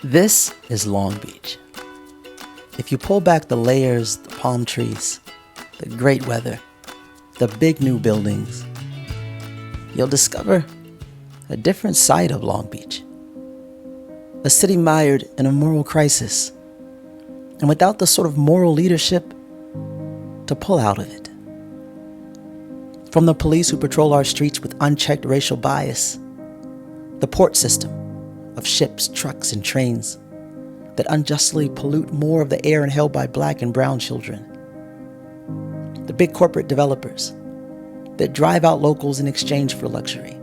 This is Long Beach. If you pull back the layers, the palm trees, the great weather, the big new buildings, you'll discover a different side of Long Beach. A city mired in a moral crisis, and without the sort of moral leadership to pull out of it. From the police who patrol our streets with unchecked racial bias, the port system of ships, trucks, and trains that unjustly pollute more of the air inhaled by black and brown children, the big corporate developers that drive out locals in exchange for luxury.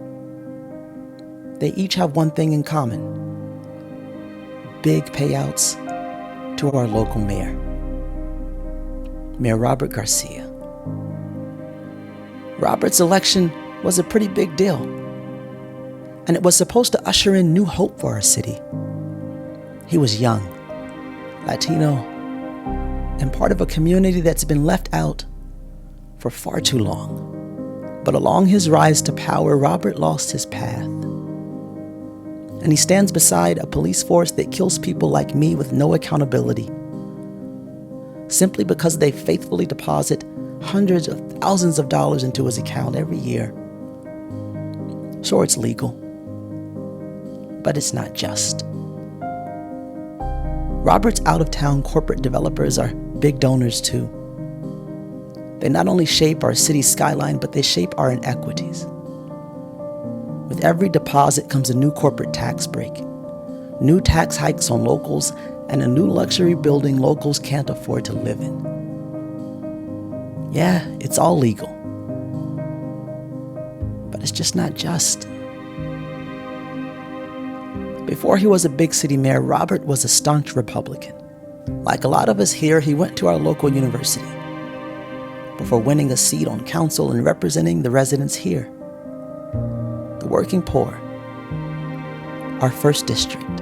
They each have one thing in common: big payouts to our local mayor, Mayor Robert Garcia. Robert's election was a pretty big deal, and it was supposed to usher in new hope for our city. He was young, Latino, and part of a community that's been left out for far too long. But along his rise to power, Robert lost his path. And he stands beside a police force that kills people like me with no accountability, simply because they faithfully deposit hundreds of thousands of dollars into his account every year. Sure, it's legal, but it's not just. Robert's out-of-town corporate developers are big donors too. They not only shape our city's skyline, but they shape our inequities. With every deposit comes a new corporate tax break, new tax hikes on locals, and a new luxury building locals can't afford to live in. Yeah, it's all legal, but it's just not just. Before he was a big city mayor, Robert was a staunch Republican. Like a lot of us here, he went to our local university before winning a seat on council and representing the residents here, the working poor, our first district.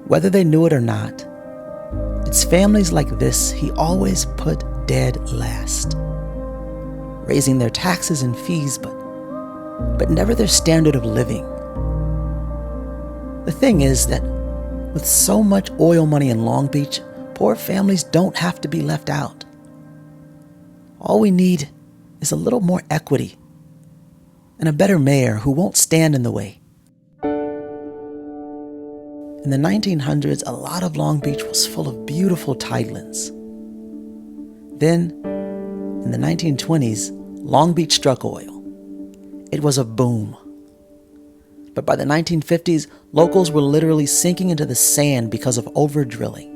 Whether they knew it or not, it's families like this he always put dead last, raising their taxes and fees, but never their standard of living. The thing is that with so much oil money in Long Beach, poor families don't have to be left out. All we need is a little more equity and a better mayor who won't stand in the way. In the 1900s, a lot of Long Beach was full of beautiful tidelands. Then, in the 1920s, Long Beach struck oil. It was a boom. But by the 1950s, locals were literally sinking into the sand because of over-drilling.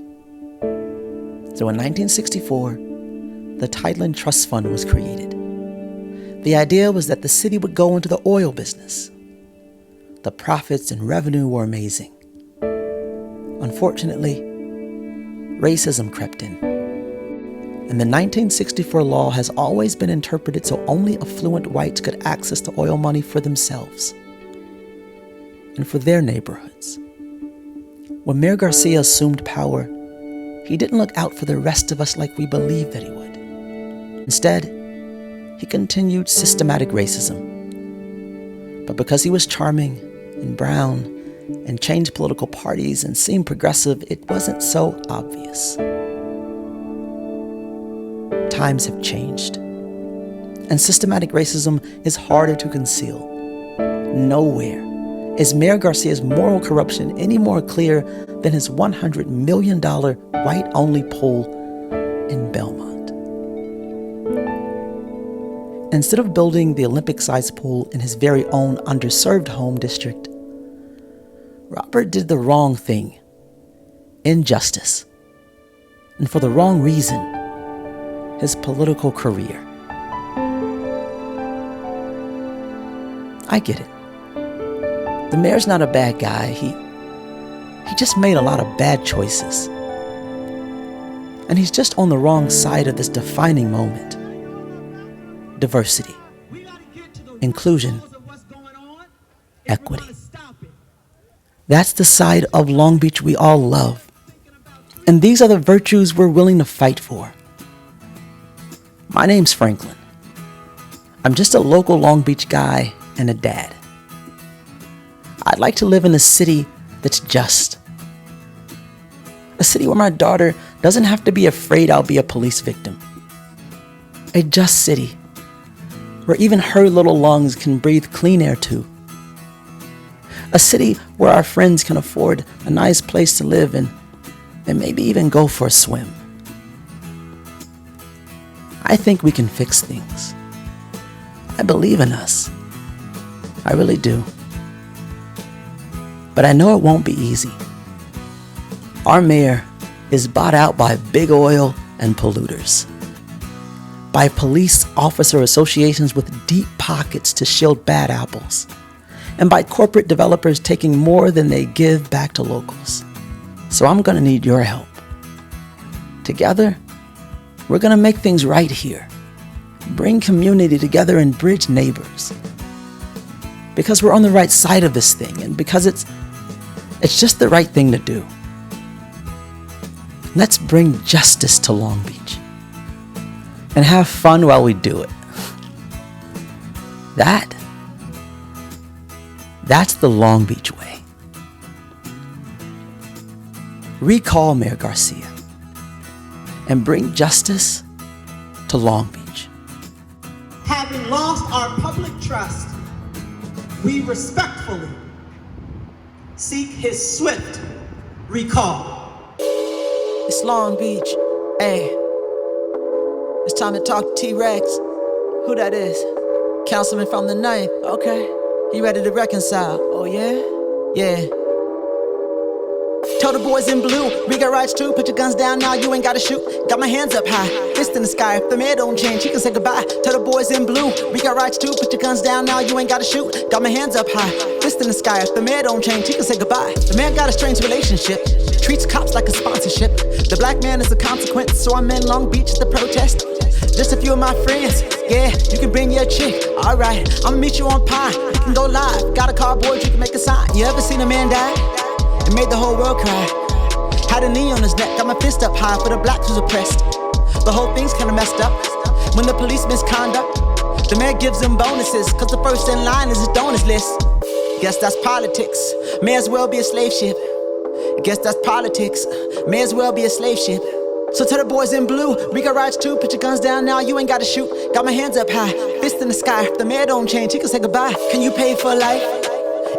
So in 1964, the Tideland Trust Fund was created. The idea was that the city would go into the oil business. The profits and revenue were amazing. Unfortunately, racism crept in. And the 1964 law has always been interpreted so only affluent whites could access the oil money for themselves and for their neighborhoods. When Mayor Garcia assumed power, he didn't look out for the rest of us like we believed that he would. Instead, he continued systematic racism. But because he was charming and brown and changed political parties and seemed progressive, it wasn't so obvious. Times have changed, and systematic racism is harder to conceal. Nowhere is Mayor Garcia's moral corruption any more clear than his $100 million white-only pool in Belmont. Instead of building the Olympic-sized pool in his very own underserved home district, Robert did the wrong thing, injustice, and for the wrong reason, his political career. I get it. The mayor's not a bad guy. He just made a lot of bad choices. And he's just on the wrong side of this defining moment. Diversity, inclusion, equity. That's the side of Long Beach we all love. And these are the virtues we're willing to fight for. My name's Franklin. I'm just a local Long Beach guy and a dad. I'd like to live in a city that's just. A city where my daughter doesn't have to be afraid I'll be a police victim. A just city where even her little lungs can breathe clean air too. A city where our friends can afford a nice place to live and maybe even go for a swim. I think we can fix things. I believe in us. I really do. But I know it won't be easy. Our mayor is bought out by big oil and polluters, by police officer associations with deep pockets to shield bad apples, and by corporate developers taking more than they give back to locals. So I'm gonna need your help. Together, we're gonna make things right here, bring community together and bridge neighbors. Because we're on the right side of this thing, and because it's just the right thing to do. Let's bring justice to Long Beach and have fun while we do it. That's the Long Beach way. Recall Mayor Garcia and bring justice to Long Beach. Having lost our public trust, we respectfully seek his swift recall. It's Long Beach. Hey, it's time to talk to T-Rex. Who that is? Councilman from the 9th. Okay. You ready to reconcile? Oh yeah? Yeah. Tell the boys in blue, we got rights too. Put your guns down now, you ain't gotta shoot. Got my hands up high, fist in the sky. If the mayor don't change, he can say goodbye. Tell the boys in blue, we got rights too. Put your guns down now, you ain't gotta shoot. Got my hands up high, fist in the sky. If the mayor don't change, he can say goodbye. The mayor got a strange relationship, treats cops like a sponsorship. The black man is a consequence, so I'm in Long Beach to protest. Just a few of my friends, yeah, you can bring your chick. Alright, I'ma meet you on Pine, we can go live. Got a cardboard, you can make a sign. You ever seen a man die? It made the whole world cry. Had a knee on his neck, got my fist up high for the blacks who's oppressed. The whole thing's kinda messed up. When the police misconduct, the mayor gives them bonuses, cause the first in line is his donors list. Guess that's politics, may as well be a slave ship. Guess that's politics, may as well be a slave ship. So tell the boys in blue, we got rights too. Put your guns down now, you ain't gotta shoot. Got my hands up high, fist in the sky. If the mayor don't change, he can say goodbye. Can you pay for life?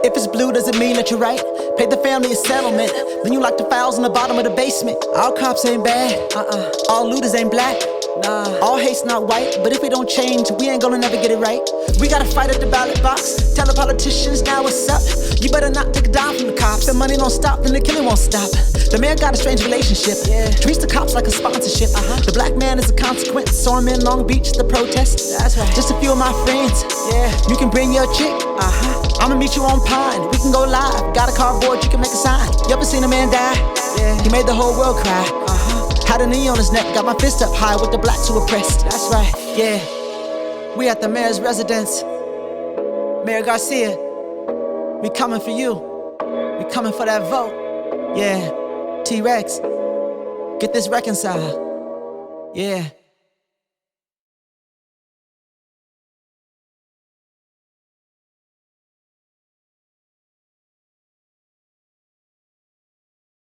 If it's blue, does it mean that you're right? Pay the family a settlement, then you like the files in the bottom of the basement. All cops ain't bad, all looters ain't black. Nah. All hate's not white, but if we don't change, we ain't gonna never get it right. We gotta fight at the ballot box, tell the politicians now what's up. You better not take a dime from the cops. The money don't stop, then the killing won't stop. The mayor got a strange relationship, treats the cops like a sponsorship. The black man is a consequence, so I'm in Long Beach to protest. That's right. Just a few of my friends, you can bring your chick. I'ma meet you on Pine, we can go live. Got a cardboard, you can make a sign. You ever seen a man die? He made the whole world cry. Had a knee on his neck, got my fist up high with the blacks who oppressed. That's right, yeah. We at the mayor's residence. Mayor Garcia, we coming for you. We coming for that vote. Yeah, T-Rex, get this reconciled. Yeah.